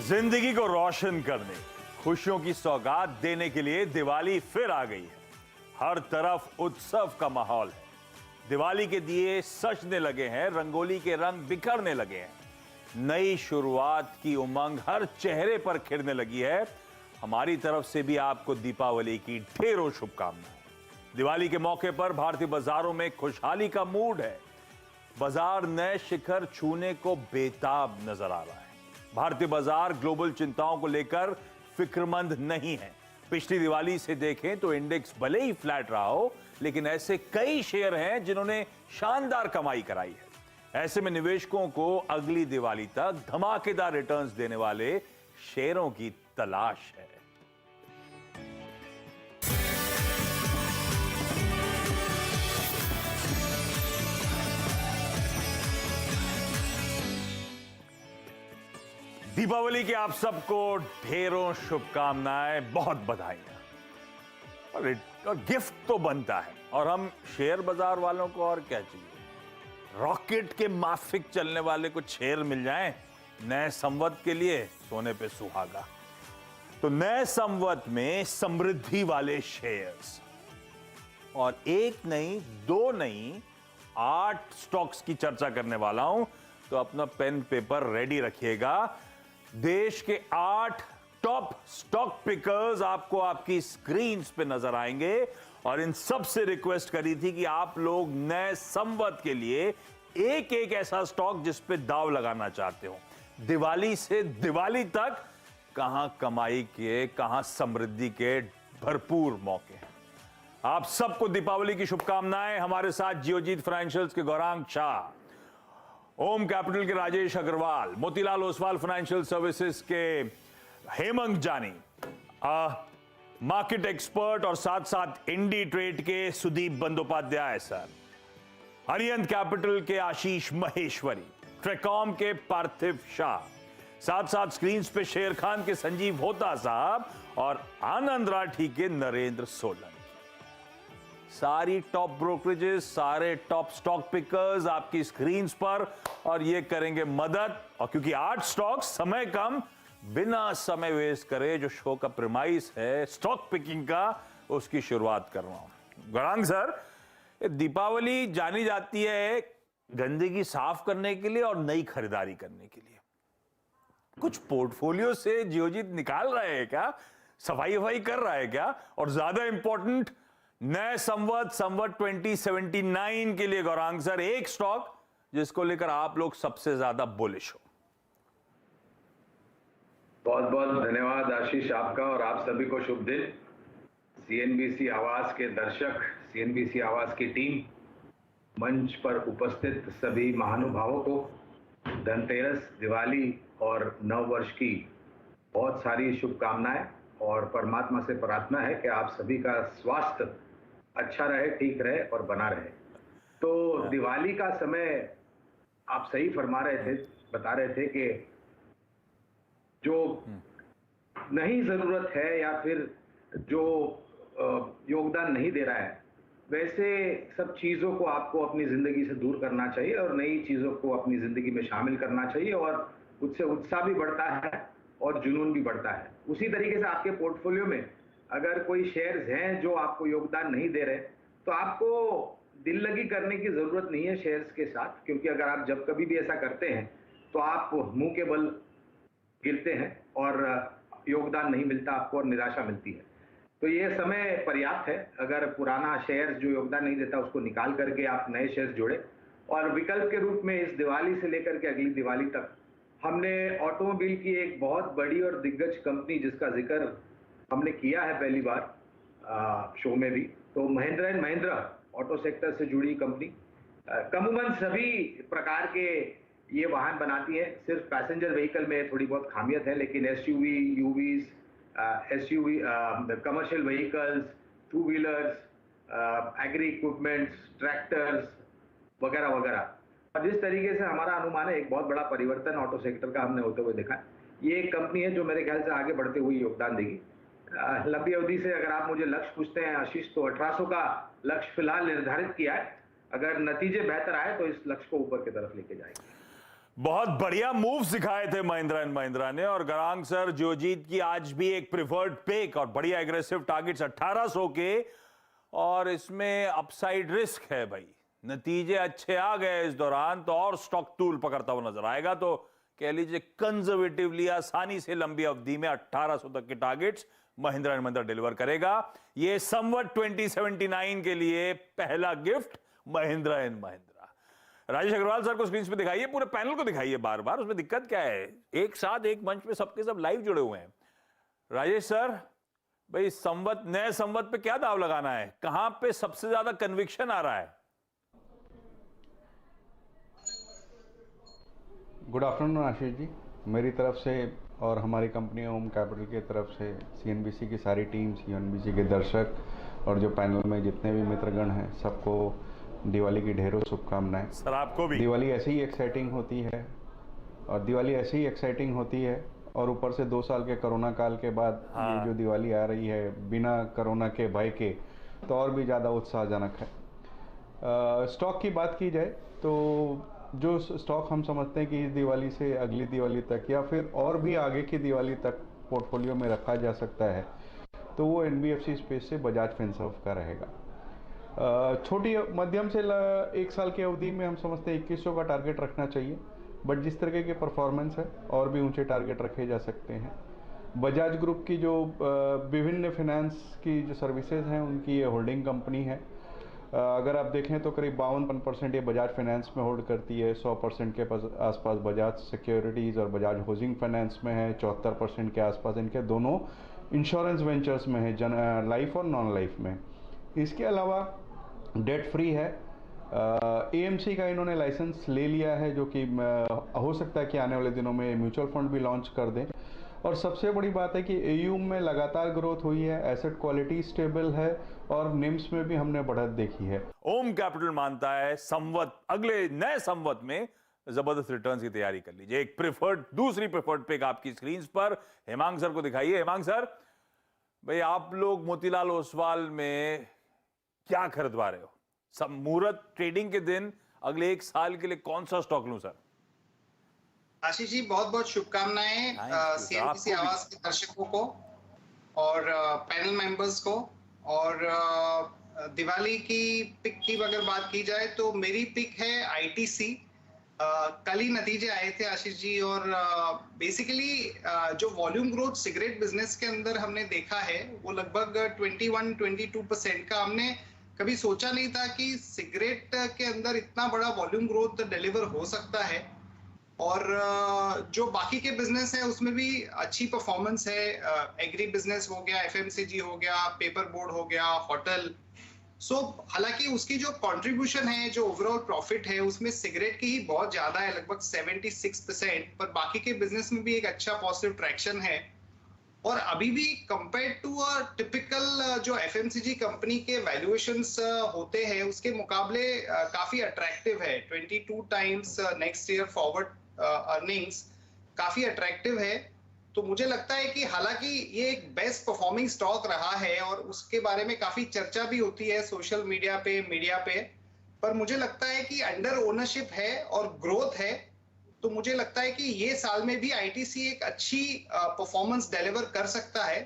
जिंदगी को रोशन करने, खुशियों की सौगात देने के लिए दिवाली फिर आ गई है। हर तरफ उत्सव का माहौल है। दिवाली के दिए सजने लगे हैं, रंगोली के रंग बिखरने लगे हैं। नई शुरुआत की उमंग हर चेहरे पर खिलने लगी है। हमारी तरफ से भी आपको दीपावली की ढेरों शुभकामनाएं। दिवाली के मौके पर भारतीय बाजारों में खुशहाली का मूड है। बाजार नए शिखर छूने को बेताब नजर आ रहा है। भारतीय बाजार ग्लोबल चिंताओं को लेकर फिक्रमंद नहीं है। पिछली दिवाली से देखें तो इंडेक्स भले ही फ्लैट रहा हो, लेकिन ऐसे कई शेयर हैं जिन्होंने शानदार कमाई कराई है। ऐसे में निवेशकों को अगली दिवाली तक धमाकेदार रिटर्न्स देने वाले शेयरों की तलाश है। दीपावली की आप सबको ढेरों शुभकामनाएं, बहुत बधाइयां। और गिफ्ट तो बनता है, और हम शेयर बाजार वालों को और क्या चाहिए। रॉकेट के माफिक चलने वाले को शेयर मिल जाएं नए संवत के लिए, सोने पे सुहागा। तो नए संवत में समृद्धि वाले शेयर्स, और एक नहीं, दो नहीं, 8 स्टॉक्स की चर्चा करने वाला हूं। तो अपना पेन पेपर रेडी रखिएगा। देश के 8 टॉप स्टॉक पिकर्स आपको आपकी स्क्रीन्स पे नजर आएंगे, और इन सब से रिक्वेस्ट करी थी कि आप लोग नए संवत के लिए एक एक ऐसा स्टॉक जिस पे दाव लगाना चाहते हो। दिवाली से दिवाली तक कहां कमाई के, कहां समृद्धि के भरपूर मौके हैं। आप सबको दीपावली की शुभकामनाएं। हमारे साथ जियोजीत फाइनेंशियल्स के गौरांग शाह, ओम कैपिटल के राजेश अग्रवाल, मोतीलाल ओसवाल फाइनेंशियल सर्विसेज के हेमंत जानी, मार्केट एक्सपर्ट और साथ साथ इंडी ट्रेड के सुदीप बंदोपाध्याय सर, अरिहंत कैपिटल के आशीष महेश्वरी, ट्रेकॉम के पार्थिव शाह, साथ साथ स्क्रीन पे शेर खान के संजीव होता साहब, और आनंद राठी के नरेंद्र सोलन। सारी टॉप ब्रोकरेजेस, सारे टॉप स्टॉक पिकर्स आपकी स्क्रीन्स पर, और ये करेंगे मदद। और क्योंकि 8 स्टॉक, समय कम, बिना समय वेस्ट करे जो शो का प्रेमाइस है स्टॉक पिकिंग का, उसकी शुरुआत कर रहा हूं। गौरांग सर, दीपावली जानी जाती है गंदगी साफ करने के लिए और नई खरीदारी करने के लिए। कुछ पोर्टफोलियो से जियोजीत निकाल रहे हैं क्या, सफाई वफाई कर रहा है क्या? और ज्यादा इंपॉर्टेंट, नए संवत 2079 के लिए गौरांग सर, एक स्टॉक जिसको लेकर आप लोग सबसे ज्यादा बुलिश हो। बहुत बहुत धन्यवाद आशीष आपका, और आप सभी को शुभ दिन। सीएनबीसी आवाज के दर्शक, सीएनबीसी आवाज की टीम, मंच पर उपस्थित सभी महानुभावों को धनतेरस, दिवाली और नव वर्ष की बहुत सारी शुभकामनाएं, और परमात्मा से प्रार्थना है कि आप सभी का स्वास्थ्य अच्छा रहे, ठीक रहे और बना रहे। तो दिवाली का समय आप सही फरमा रहे थे, बता रहे थे कि जो नहीं जरूरत है या फिर जो योगदान नहीं दे रहा है, वैसे सब चीजों को आपको अपनी जिंदगी से दूर करना चाहिए और नई चीजों को अपनी जिंदगी में शामिल करना चाहिए, और उससे उत्साह भी बढ़ता है और जुनून भी बढ़ता है। उसी तरीके से आपके पोर्टफोलियो में अगर कोई शेयर्स हैं जो आपको योगदान नहीं दे रहे, तो आपको दिल लगी करने की जरूरत नहीं है शेयर्स के साथ, क्योंकि अगर आप जब कभी भी ऐसा करते हैं तो आप मुंह के बल गिरते हैं और योगदान नहीं मिलता आपको और निराशा मिलती है। तो ये समय पर्याप्त है। अगर पुराना शेयर्स जो योगदान नहीं देता उसको निकाल करके आप नए शेयर्स जोड़े, और विकल्प के रूप में इस दिवाली से लेकर के अगली दिवाली तक हमने ऑटोमोबाइल की एक बहुत बड़ी और दिग्गज कंपनी जिसका जिक्र हमने किया है पहली बार शो में भी, तो Mahindra and Mahindra auto sector से जुड़ी कंपनी कमूमन सभी प्रकार के ये वाहन बनाती है। सिर्फ पैसेंजर व्हीकल में थोड़ी बहुत खामियत है, लेकिन SUV, UVs, SUV, commercial vehicles, 2 wheelers, agri equipments, tractors वगैरह वगैरह। और जिस तरीके से हमारा अनुमान है, एक बहुत बड़ा परिवर्तन ऑटो सेक्टर का हमने होते हुए देखा है। ये एक कंपनी है जो मेरे ख्याल से आगे बढ़ते हुए योगदान देगी। लंबी अवधि से अगर आप मुझे लक्ष्य पूछते हैं आशीष, तो 1800 का लक्ष्य फिलहाल निर्धारित किया है। अगर नतीजे बेहतर आए तो इस लक्ष्य को ऊपर की तरफ लेके जाएंगे। बहुत बढ़िया मूव्स दिखाए थे महिंद्रा एंड महिंद्रा ने, और गरांग सर जियोजीत की आज भी एक प्रिफर्ड पिक और बढ़िया एग्रेसिव टारगेट्स 1800 के, और इसमें अपसाइड रिस्क है भाई। नतीजे अच्छे आ गए इस दौरान तो और स्टॉक टूल पकड़ता हुआ नजर आएगा, तो कह लीजिए कंजर्वेटिवली आसानी से लंबी अवधि में 1800 तक के targets Mahindra and Mahindra deliver करेगा। ये संवत 2079 के लिए पहला gift Mahindra and Mahindra. Rajesh Agarwal sir को स्क्रीन पे दिखाइए, पूरे पैनल को दिखाइए बार बार, उसमें दिक्कत क्या है? एक साथ एक मंच पे सबके सब लाइव जुड़े हुए हैं। राजेश सर भाई, संवत नए संवत पे क्या दाव लगाना है? कहां पे सबसे ज्यादा कन्विक्शन आ रहा है? गुड आफ्टरनून आशीष जी, मेरी तरफ से और हमारी कंपनी ओम कैपिटल की तरफ से सीएनबीसी की सारी टीम, सीएनबीसी के दर्शक और जो पैनल में जितने भी मित्रगण हैं, सबको दिवाली की ढेरों शुभकामनाएं। सर आपको भी। दिवाली ऐसे ही एक्साइटिंग होती है, और दिवाली ऐसे ही एक्साइटिंग होती है, और ऊपर से 2 साल के कोरोना काल के बाद ये जो दिवाली आ रही है बिना कोरोना के भय के, तो और भी ज़्यादा उत्साहजनक है। स्टॉक की बात की जाए तो जो स्टॉक हम समझते हैं कि इस दिवाली से अगली दिवाली तक या फिर और भी आगे की दिवाली तक पोर्टफोलियो में रखा जा सकता है, तो वो एनबीएफसी स्पेस से बजाज फिनसर्व का रहेगा। छोटी मध्यम से 1 साल की अवधि में हम समझते हैं 2100 का टारगेट रखना चाहिए, बट जिस तरीके के परफॉर्मेंस है और भी ऊंचे टारगेट रखे जा सकते हैं। बजाज ग्रुप की जो विभिन्न फाइनेंस की जो सर्विसेज हैं, उनकी ये होल्डिंग कंपनी है। अगर आप देखें तो करीब 52% ये बजाज फाइनेंस में होल्ड करती है, 100% के आसपास बजाज सिक्योरिटीज़ और बजाज हाउसिंग फाइनेंस में है, 74% के आसपास इनके दोनों इंश्योरेंस वेंचर्स में है, लाइफ और नॉन लाइफ में। इसके अलावा डेट फ्री है। एएमसी का इन्होंने लाइसेंस ले लिया है, जो कि हो सकता है कि आने वाले दिनों में म्यूचुअल फंड भी लॉन्च कर दें। और सबसे बड़ी बात है कि एयूएम में लगातार ग्रोथ हुई है, एसेट क्वालिटी स्टेबल है, और निम्स में भी हमने बढ़त देखी है। ओम कैपिटल मानता है संवत, अगले नए संवत में जबरदस्त रिटर्न्स की तैयारी कर लीजिए। एक दूसरी प्रिफर्ड पिक आपकी स्क्रीन पर, हेमांग सर को दिखाइए। हेमांग सर भाई, आप लोग मोतीलाल ओसवाल में क्या खरीदवा रहे हो? सब मुहूर्त ट्रेडिंग के दिन अगले 1 साल के लिए कौन सा स्टॉक लूं सर? आशीष जी, बहुत बहुत शुभकामनाएं सीएनबीसी आवाज के दर्शकों को और पैनल मेंबर्स को। और दिवाली की पिक की अगर बात की जाए तो मेरी पिक है आईटीसी। कल ही नतीजे आए थे आशीष जी, और बेसिकली जो वॉल्यूम ग्रोथ सिगरेट बिजनेस के अंदर हमने देखा है वो लगभग 21-22% का। हमने कभी सोचा नहीं था कि सिगरेट के अंदर इतना बड़ा वॉल्यूम ग्रोथ डिलीवर हो सकता है। और जो बाकी के बिजनेस है उसमें भी अच्छी परफॉर्मेंस है। एग्री बिजनेस हो गया, एफएमसीजी हो गया, पेपर बोर्ड हो गया, होटल। हालांकि उसकी जो कंट्रीब्यूशन है, जो ओवरऑल प्रॉफिट है, उसमें सिगरेट की ही बहुत ज्यादा है, लगभग 76%, पर बाकी के बिजनेस में भी एक अच्छा पॉजिटिव ट्रैक्शन है। और अभी भी कंपेयर टू अ टिपिकल जो एफएमसीजी कंपनी के वैल्यूएशंस होते हैं उसके मुकाबले काफी अट्रैक्टिव है। 22 times next year forward earnings काफी अट्रैक्टिव है। तो मुझे लगता है कि हालांकि ये एक बेस्ट परफॉर्मिंग स्टॉक रहा है और उसके बारे में काफी चर्चा भी होती है सोशल मीडिया पे, मीडिया पे, पर मुझे लगता है कि अंडर ओनरशिप है और ग्रोथ है। तो मुझे लगता है कि ये साल में भी आईटीसी एक अच्छी परफॉर्मेंस डिलीवर कर सकता है।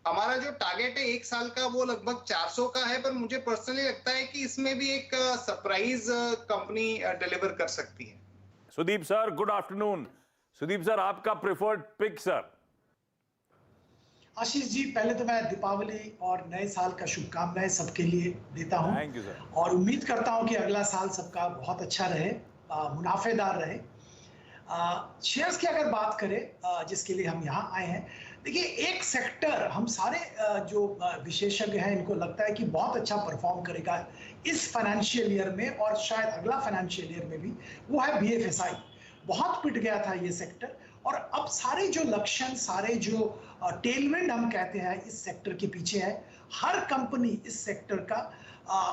हमारा जो टारगेट है 1 साल का वो लगभग 400 का है, पर मुझे पर्सनली लगता है कि इसमें भी एक सरप्राइज कंपनी डिलीवर कर सकती है। Sudeep sir, good afternoon. Sudeep sir, आपका preferred pick sir. Ashish ji, पहले तो मैं दीपावली और नए साल का शुभकामनाएं सबके लिए देता हूं। Thank you sir. और उम्मीद करता हूं कि अगला साल सबका बहुत अच्छा रहे, मुनाफेदार रहे। शेयर्स की अगर बात करें जिसके लिए हम यहाँ आए हैं, देखिए एक सेक्टर हम सारे जो विशेषज्ञ हैं इनको लगता है कि बहुत अच्छा परफॉर्म करेगा इस फाइनेंशियल ईयर में और शायद अगला फाइनेंशियल ईयर में भी, वो है बीएफएसआई। बहुत पिट गया था ये सेक्टर, और अब सारे जो लक्षण, सारे जो टेलविंड हम कहते हैं इस सेक्टर के पीछे है। हर कंपनी इस सेक्टर का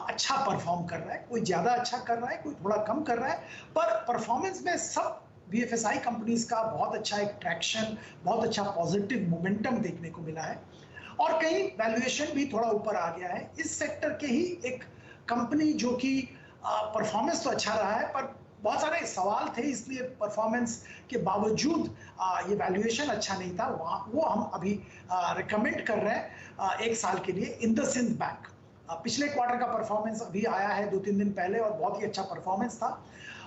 अच्छा परफॉर्म कर रहा है, कोई ज्यादा अच्छा कर रहा है, कोई थोड़ा कम कर रहा है, पर परफॉर्मेंस में सब बीएफएसआई कंपनीज का बहुत अच्छा एक ट्रैक्शन, बहुत अच्छा पॉजिटिव मोमेंटम देखने को मिला है। और कहीं वैल्यूएशन भी थोड़ा ऊपर आ गया है। इस सेक्टर के ही एक कंपनी जो कि परफॉर्मेंस तो अच्छा रहा है, पर बहुत सारे सवाल थे, इसलिए परफॉर्मेंस के बावजूद ये वैल्यूएशन अच्छा नहीं था। वो हम अभी रिकमेंड कर रहे हैं 1 साल के लिए इंडसइंड बैंक। पिछले क्वार्टर का परफॉर्मेंस अभी आया है 2-3 दिन पहले और बहुत ही अच्छा परफॉर्मेंस था।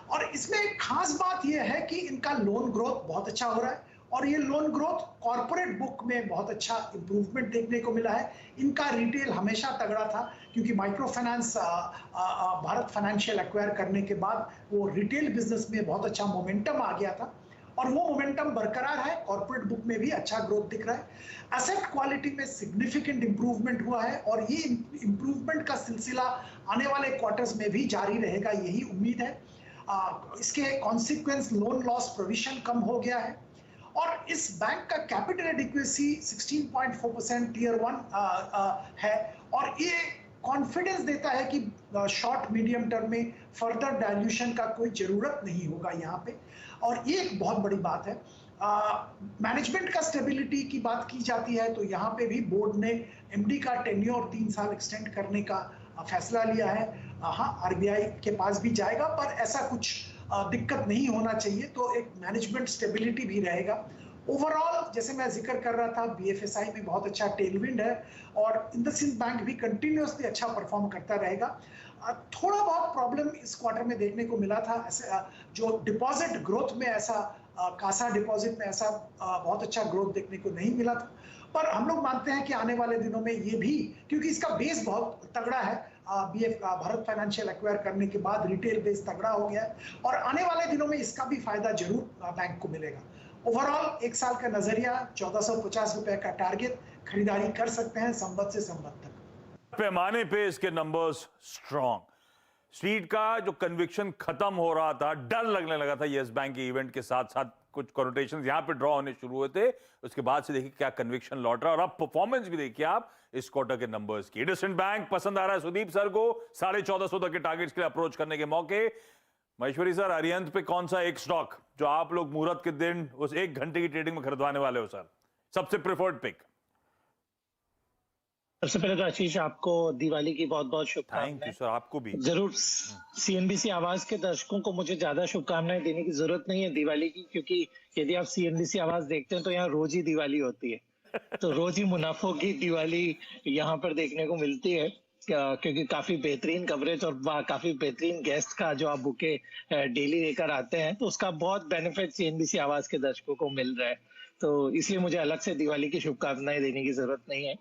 और इसमें एक खास बात यह है कि इनका लोन ग्रोथ बहुत अच्छा हो रहा है और ये लोन ग्रोथ कॉर्पोरेट बुक में बहुत अच्छा इंप्रूवमेंट देखने को मिला है। इनका रिटेल हमेशा तगड़ा था क्योंकि micro finance Bharat financial acquire करने के बाद वो रिटेल बिजनेस में बहुत अच्छा मोमेंटम आ गया था और वो मोमेंटम बरकरार है। कॉर्पोरेट बुक में भी अच्छा ग्रोथ दिख रहा है। एसेट क्वालिटी में सिग्निफिकेंट इंप्रूवमेंट हुआ है और ये इंप्रूवमेंट का सिलसिला आने वाले क्वार्टर्स में भी जारी रहेगा, यही उम्मीद है। इसके कॉन्सिक्वेंस लोन लॉस प्रोविजन कम हो गया है और इस बैंक का कैपिटल एडिक्वेसी 16.4% टियर 1 है और ये कॉन्फिडेंस देता है कि शॉर्ट मीडियम टर्म में फर्दर डाइल्यूशन का कोई जरूरत नहीं होगा यहाँ पे और ये एक बहुत बड़ी बात है। मैनेजमेंट का स्टेबिलिटी की बात की जाती है तो यहाँ पे भी बोर्ड ने एमडी का टेन्योर 3 साल एक्सटेंड करने का फैसला लिया है। हाँ, आरबीआई के पास भी जाएगा पर ऐसा कुछ दिक्कत नहीं होना चाहिए, तो एक मैनेजमेंट स्टेबिलिटी भी रहेगा। ओवरऑल जैसे मैं जिक्र कर रहा था, बीएफएसआई में बहुत अच्छा टेलविंड है और इंडसइंड बैंक भी कंटिन्यूअसली अच्छा परफॉर्म करता रहेगा। थोड़ा बहुत प्रॉब्लम इस क्वार्टर में देखने को मिला था, जो डिपॉजिट ग्रोथ में ऐसा कासा डिपॉजिट में ऐसा बहुत अच्छा ग्रोथ देखने को नहीं मिला था, पर हम लोग मानते हैं कि आने वाले दिनों में ये भी, क्योंकि इसका बेस बहुत तगड़ा है, भारत फाइनेंशियल एक्वायर करने के बाद रिटेल बेस तगड़ा हो गया है और आने वाले दिनों में इसका भी फायदा जरूर बैंक को मिलेगा। ओवरऑल 1 साल का नजरिया 1450 रुपए का टारगेट, खरीदारी कर सकते हैं संबद्ध से संबद्ध तक। पैमाने पे इसके नंबर्स स्ट्रॉन्ग, स्ट्रीट का जो कन्विक्शन खत्म हो रहा था, डर लगने लगा था यस बैंक के इवेंट के साथ साथ कुछ कोनोटेशंस यहां पे ड्रॉ होने शुरू हुए थे, उसके बाद से देखिए क्या कन्विक्शन लौट रहा है और अब परफॉर्मेंस भी देखिए आप इस क्वार्टर के नंबर्स की। इंडसइंड बैंक पसंद आ रहा है सुदीप सर को 1450 तक के टारगेट्स के लिए अप्रोच करने के मौके। महेश्वरी सर, अरिहंत पे कौन सा एक स्टॉक जो आप लोग मुहूर्त के दिन उस 1 घंटे की ट्रेडिंग में खरीदवाने वाले हो सर, सबसे प्रेफर्ड पिक? सबसे पहले तो आशीष आपको दिवाली की बहुत बहुत थैंक यू शुभकामनाएं। सर, आपको भी। जरूर सीएनबीसी आवाज के दर्शकों को मुझे ज्यादा शुभकामनाएं देने की जरूरत नहीं है दिवाली की, क्योंकि यदि आप सीएनबीसी आवाज देखते हैं तो यहाँ रोज ही दिवाली होती है, तो रोज ही मुनाफों की दिवाली यहाँ पर देखने को मिलती है, क्योंकि काफी बेहतरीन कवरेज और काफी बेहतरीन गेस्ट का जो आप बुके डेली लेकर आते हैं, तो उसका बहुत बेनिफिट सीएनबीसी आवाज के दर्शकों को मिल रहा है, तो इसलिए मुझे अलग से दिवाली की शुभकामनाएं देने की जरूरत नहीं है।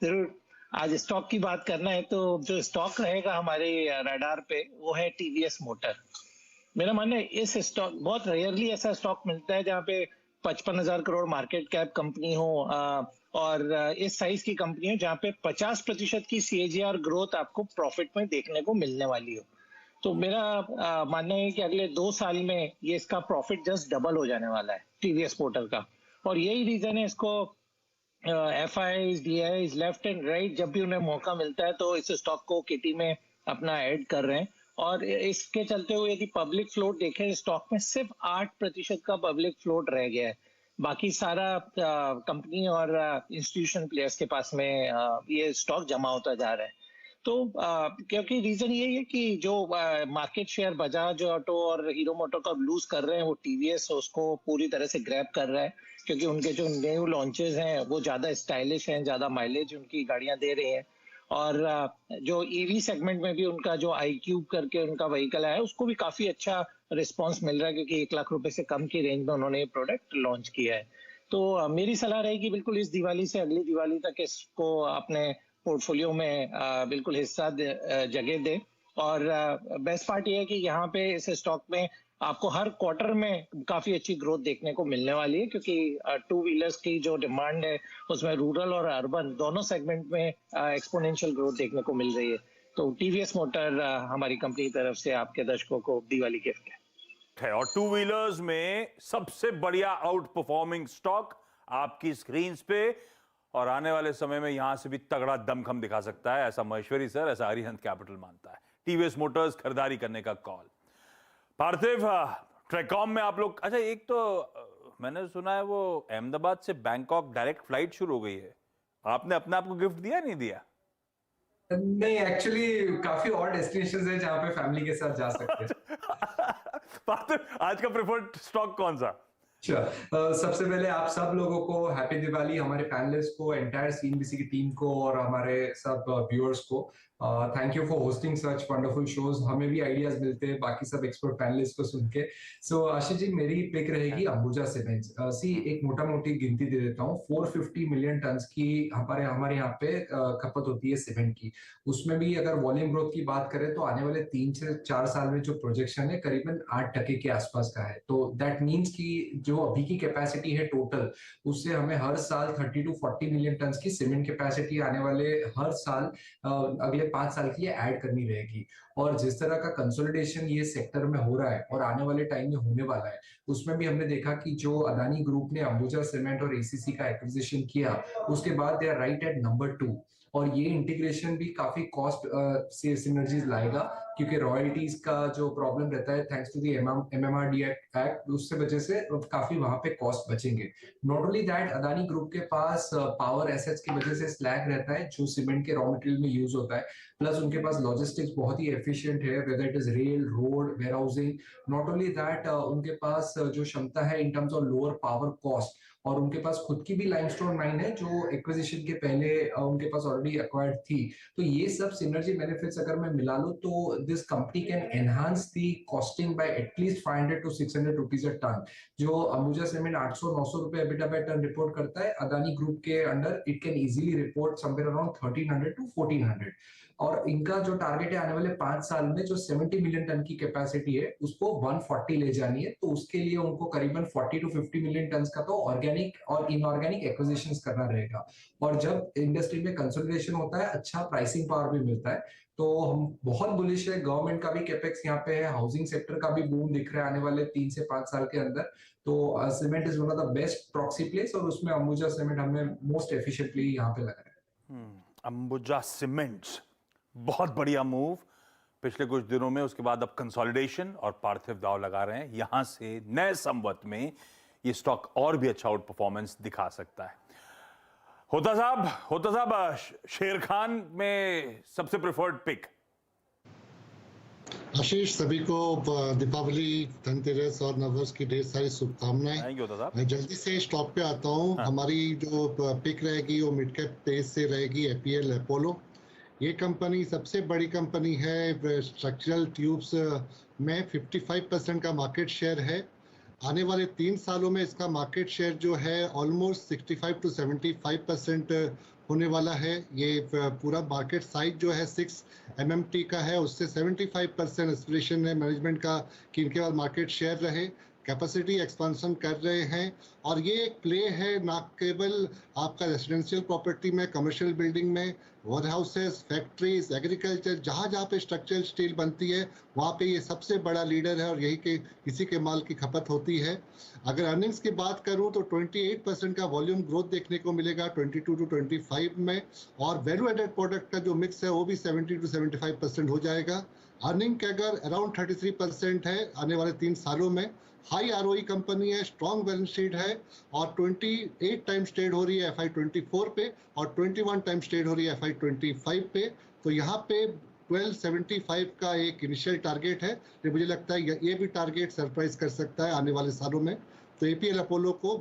जरूर आज स्टॉक की बात करना है तो जो स्टॉक रहेगा हमारे रडार पे वो है टीवीएस मोटर। मेरा मानना है इस स्टॉक, बहुत रेयरली ऐसा स्टॉक मिलता है जहाँ पे 55,000 करोड़ मार्केट कैप कंपनी हो और इस साइज की कंपनी हो जहाँ पे 50% की सीएजीआर ग्रोथ आपको प्रॉफिट में देखने को मिलने वाली हो। तो मेरा मानना है कि अगले 2 साल में ये इसका प्रॉफिट जस्ट डबल हो जाने वाला है टीवीएस मोटर का, और यही रीजन है इसको FIIs DIs left and right जब भी उन्हें मौका मिलता है तो इस स्टॉक को किटी में अपना ऐड कर रहे हैं। और इसके चलते हुए यदि पब्लिक फ्लोट देखें स्टॉक में सिर्फ 8% का पब्लिक फ्लोट रह गया है, बाकी सारा कंपनी और इंस्टीट्यूशन प्लेयर्स के पास में ये स्टॉक जमा होता जा रहा है। तो क्योंकि रीजन यही है कि जो मार्केट शेयर बजाज ऑटो और हीरो मोटो का लूज कर रहे हैं वो टीवीएस उसको पूरी तरह से ग्रैब कर रहा है, क्योंकि उनके जो न्यू लॉन्चेस हैं वो ज्यादा स्टाइलिश हैं, ज्यादा माइलेज उनकी गाड़ियां दे रही हैं, और जो ईवी सेगमेंट में भी उनका जो iQube करके उनका व्हीकल है उसको भी काफी अच्छा रिस्पांस मिल रहा है, क्योंकि 1 लाख रुपए से कम की रेंज में उन्होंने ये प्रोडक्ट लॉन्च किया है। तो मेरी सलाह रहेगी बिल्कुल इस दिवाली से अगली दिवाली तक इसको अपने पोर्टफोलियो में बिल्कुल हिस्सा जगह दे। और बेस्ट पार्ट ये है कि यहाँ पे इस स्टॉक में आपको हर क्वार्टर में काफी अच्छी ग्रोथ देखने को मिलने वाली है, क्योंकि 2 व्हीलर्स की जो डिमांड है उसमें रूरल और अर्बन दोनों सेगमेंट में एक्सपोनेंशियल ग्रोथ देखने को मिल रही है। तो टीवीएस मोटर हमारी कंपनी की तरफ से आपके दर्शकों को दिवाली गिफ्ट है। और 2 व्हीलर्स में सबसे बढ़िया आउट परफॉर्मिंग स्टॉक आपकी स्क्रीन पे, और आने वाले समय में यहां से भी तगड़ा दमखम दिखा सकता है, ऐसा महेश्वरी सर, ऐसा अरिहंत कैपिटल मानता है। टीवीएस मोटर्स खरीदारी करने का कॉल। पार्थिव, ट्रैकॉम में आप लोग, अच्छा एक तो मैंने सुना है वो अहमदाबाद से बैंकॉक डायरेक्ट फ्लाइट शुरू हो गई है, आपने अपने आप को गिफ्ट दिया नहीं दिया? नहीं, एक्चुअली काफी और डेस्टिनेशंस हैं जहां पे फैमिली के साथ जा सकते हैं। आज का प्रेफर्ड स्टॉक कौन सा? सबसे पहले आप सब लोगों को हैप्पी दिवाली, हमारे पैनलिस्ट को, एंटायर सीएनबीसी की टीम को और हमारे सब व्यूअर्स को thank you for hosting such wonderful shows. हमें भी आइडियाज मिलते हैं बाकी सब एक्सपर्ट पैनलिस्ट को सुन के। सो आशीष जी, मेरी पिक रहेगी अंबुजा सीमेंट्स। सी एक मोटा मोटी गिनती दे देता हूँ, 450 मिलियन टन की हमारे यहाँ पे खपत होती है सीमेंट की। उसमें भी अगर वॉल्यूम ग्रोथ की बात करें तो आने वाले 3 से 4 साल में जो प्रोजेक्शन है करीबन 8% के आसपास का है। तो दैट मीन्स की जो अभी की कैपेसिटी है टोटल, उससे हमें हर साल 30 to 40 मिलियन टन की सीमेंट कैपेसिटी आने वाले हर साल अगले 5 साल के लिए ऐड करनी रहेगी। और जिस तरह का कंसोलिडेशन ये सेक्टर में हो रहा है और आने वाले टाइम में होने वाला है, उसमें भी हमने देखा कि जो अदानी ग्रुप ने अंबुजा सीमेंट और एसीसी का एक्विजिशन किया, उसके बाद they are right at number 2। और ये इंटीग्रेशन भी काफी कॉस्ट से सिनर्जीज लाएगा, क्योंकि रॉयल्टीज का जो प्रॉब्लम रहता है thanks to the MMRD act, उससे वजह से काफी वहां पे कॉस्ट बचेंगे। Not only that, Adani group के पास पावर एसेट्स की वजह से स्लैग रहता है जो सीमेंट के रॉ मटेरियल में यूज होता है, प्लस उनके पास लॉजिस्टिक्स बहुत ही एफिशिएंट है, whether it is rail, road, warehousing. Not only that, उनके पास जो क्षमता है in terms of lower power cost, और उनके पास खुद की भी लाइमस्टोन माइन है जो एक्विजिशन के पहले उनके पास ऑलरेडी एक्वायर्ड थी। तो ये सब सिनर्जी बेनिफिट्स अगर मैं मिला लूं तो this company can enhance the costing by at least 500 to 600 rupees a ton. जो अंबुजा सीमेंट 800-900 रुपए एबिटा बाय टन रिपोर्ट करता है, अदानी ग्रुप के under it can easily report somewhere around 1300 to 1400। और इनका जो टारगेट है आने वाले 5 साल में जो 70 मिलियन टन की कैपेसिटी है उसको 140 ले जानी है। तो उसके लिए उनको करीबन 40 to 50 मिलियन टन का तो ऑर्गेनिक और इनऑर्गेनिक एक्विजिशंस करना रहेगा। और जब इंडस्ट्री में कंसोलिडेशन होता है, अच्छा प्राइसिंग पावर भी मिलता है। तो हम बहुत बुलिश है, गवर्नमेंट का भी कैपेक्स यहाँ पे है, हाउसिंग सेक्टर का भी बूम दिख रहा है आने वाले 3 से 5 साल के अंदर। तो cement is one of the best proxy place, और उसमें अंबुजा सीमेंट हमें मोस्ट एफिशिएंटली यहाँ पे लग रहा है। अंबुजा सीमेंट्स बहुत बढ़िया मूव पिछले कुछ दिनों में, उसके बाद अब कंसोलिडेशन और पार्थिव दाव लगा रहे हैं। यहां से नए संवत में ये स्टॉक और भी अच्छा आउट परफॉर्मेंस दिखा सकता है। होता साहब, शेर खान में सबसे प्रेफर्ड पिक। आशीष, सभी को दीपावली, धनतेरस और नववर्ष की ढेर सारी शुभकामनाएं। थैंक यू होता साहब। मैं जल्दी से स्टॉक पे आता हूँ। हमारी जो पिक रहेगी वो मिड कैप पेस से रहेगी, एपीएल अपोलो। ये कंपनी सबसे बड़ी कंपनी है, स्ट्रक्चरल ट्यूब्स में 55% का मार्केट शेयर है। आने वाले 3 सालों में इसका मार्केट शेयर जो है ऑलमोस्ट 65 to 75% होने वाला है। ये पूरा मार्केट साइज जो है 6 MMT का है, उससे 75% एस्पिरेशन है मैनेजमेंट का कि इनके पास मार्केट शेयर रहे। कैपेसिटी एक्सपेंशन कर रहे हैं, और ये एक प्ले है ना केवल आपका रेजिडेंशियल प्रॉपर्टी में, कमर्शियल बिल्डिंग में, वेयर हाउसेस, फैक्ट्रीज, एग्रीकल्चर, जहाँ जहाँ पे स्ट्रक्चरल स्टील बनती है वहाँ पे ये सबसे बड़ा लीडर है, और यही के इसी के माल की खपत होती है। अगर अर्निंग्स की बात करूँ तो 28% का वॉल्यूम ग्रोथ देखने को मिलेगा 22 to 25 में, और वैल्यू एडेड प्रोडक्ट का जो मिक्स है वो भी 70 to 75% हो जाएगा। अर्निंग का अगर अराउंड 33% है आने वाले 3 सालों में। हाई आरओई कंपनी है, स्ट्रॉन्ग बैलेंस शीट है, और 28 टाइम्स ट्रेड हो रही है FY24 पे, और 21 टाइम्स ट्रेड हो रही है FY25 पे। तो यहाँ पे 1275 का एक इनिशियल टारगेट है, तो मुझे लगता है ये भी टारगेट सरप्राइज कर सकता है आने वाले सालों में। तो एपीएल अपोलो को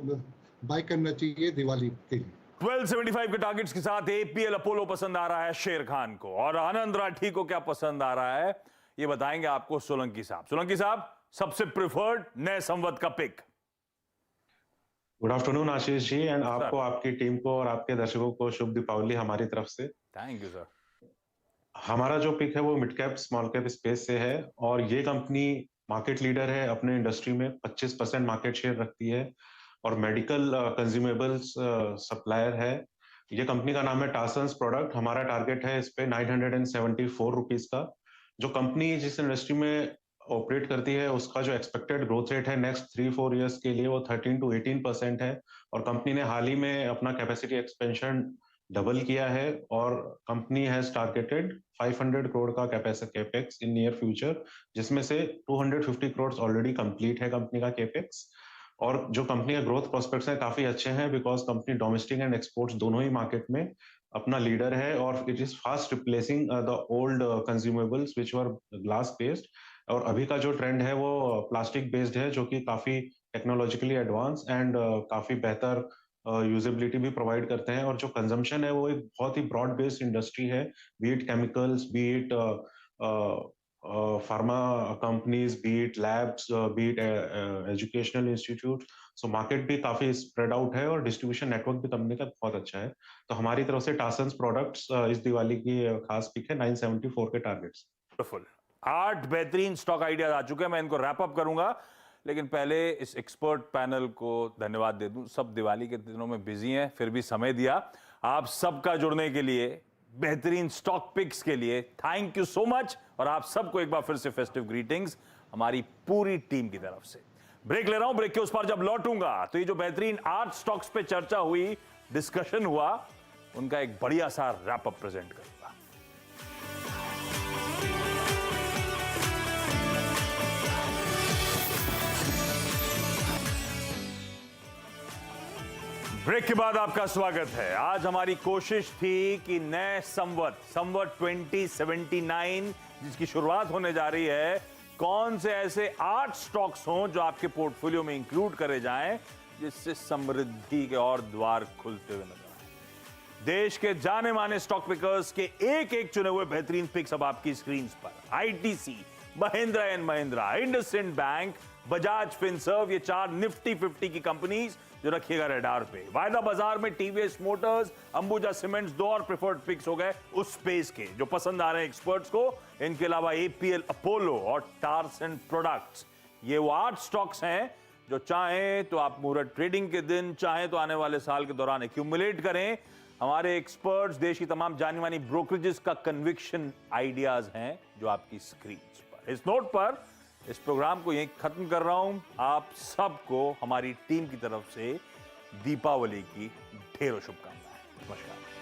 बाय करना चाहिए दिवाली के लिए। 1275 के टारगेट्स के साथ एपीएल अपोलो पसंद आ रहा है शेर खान को, और आनंद राठी को क्या पसंद आ रहा है ये बताएंगे आपको सोलंकी साहब। सोलंकी साहब, सबसे प्रिफर्ड नए संवत का pick. Good afternoon Ashish ji, and आपको, आपकी टीम को और आपके दर्शकों को शुभ दीपावली हमारी तरफ से। Thank you sir. हमारा जो पिक है वो mid cap small cap space से है, और ये कंपनी मार्केट लीडर है अपने इंडस्ट्री में, 25% मार्केट शेयर रखती है, और मेडिकल कंज्यूमेबल्स सप्लायर है। ये कंपनी का नाम है टासन्स प्रोडक्ट। हमारा टारगेट है इस पे 974 रुपीज का। जो कंपनी जिस इंडस्ट्री में ऑपरेट करती है उसका जो एक्सपेक्टेड ग्रोथ रेट है नेक्स्ट 3-4 इयर्स के लिए वो 13 to 18% है, और कंपनी ने हाल ही में अपना कैपेसिटी एक्सपेंशन डबल किया है, और कंपनी हैज टारगेटेड 500 करोड़ का कैपेक्स इन नियर फ्यूचर, जिसमें से 250 करोड़ ऑलरेडी कंप्लीट है कंपनी का कैपेक्स। और जो कंपनी का ग्रोथ प्रोस्पेक्ट्स हैं काफी अच्छे हैं, because company domestic and exports दोनों ही मार्केट में अपना लीडर है, और it is fast replacing the old consumables which were glass based, और अभी का जो ट्रेंड है वो प्लास्टिक बेस्ड है, जो कि काफी टेक्नोलॉजिकली एडवांस एंड काफी बेहतर यूजेबिलिटी भी प्रोवाइड करते हैं। और जो कंजम्पशन है वो एक बहुत ही ब्रॉड बेस्ड इंडस्ट्री है, B it chemicals, B it pharma companies, B it labs, B it educational institute. So market भी काफी स्प्रेड आउट है और डिस्ट्रीब्यूशन नेटवर्क भी कंपनी का बहुत अच्छा है। तो हमारी तरफ से टासन्स प्रोडक्ट्स इस दिवाली की खास पिक है 974 के टारगेट्स। 8 बेहतरीन स्टॉक आइडियाज आ चुके हैं, मैं इनको रैप अप करूंगा, लेकिन पहले इस एक्सपर्ट पैनल को धन्यवाद दे दूं। सब दिवाली के दिनों में बिजी हैं, फिर भी समय दिया आप सबका जुड़ने के लिए, बेहतरीन स्टॉक पिक्स के लिए थैंक यू सो मच। और आप सबको एक बार फिर से फेस्टिव ग्रीटिंग्स हमारी पूरी टीम की तरफ से। ब्रेक ले रहा हूं, ब्रेक के उस पार जब लौटूंगा तो ये जो बेहतरीन 8 स्टॉक्स पे चर्चा हुई, डिस्कशन हुआ, उनका एक बढ़िया सा रैप अप प्रेजेंट करूंगा। ब्रेक के बाद आपका स्वागत है। आज हमारी कोशिश थी कि नए संवत 2079 जिसकी शुरुआत होने जा रही है, कौन से ऐसे 8 स्टॉक्स हों जो आपके पोर्टफोलियो में इंक्लूड करे जाएं, जिससे समृद्धि के और द्वार खुलते हुए नजर आए। देश के जाने माने स्टॉक पिकर्स के एक एक चुने हुए बेहतरीन पिक्स अब आपकी स्क्रीन पर। ITC, Mahindra and Mahindra, IndusInd bank, Bajaj Finserv, ये 4 निफ्टी 50 की कंपनीज जो रखिएगा रडार पे। वायदा बाजार में टीवीएस मोटर्स, अंबुजा सीमेंट्स 2 और प्रेफर्ड पिक्स हो गए उस स्पेस के जो पसंद आ रहे हैं एक्सपर्ट्स को। इनके अलावा एपीएल, अपोलो और टारसन प्रोडक्ट्स, ये वो 8 स्टॉक्स हैं जो चाहें तो आप मुहूर्त ट्रेडिंग के दिन, चाहें तो आने वाले साल के दौरान एक्यूमुलेट करें। हमारे एक्सपर्ट्स, देश की तमाम जानी मानी ब्रोकरेजेस का कन्विक्शन आइडियाज हैं जो आपकी स्क्रीन पर। इस नोट पर इस प्रोग्राम को यहीं खत्म कर रहा हूं। आप सबको हमारी टीम की तरफ से दीपावली की ढेरों शुभकामनाएं। नमस्कार।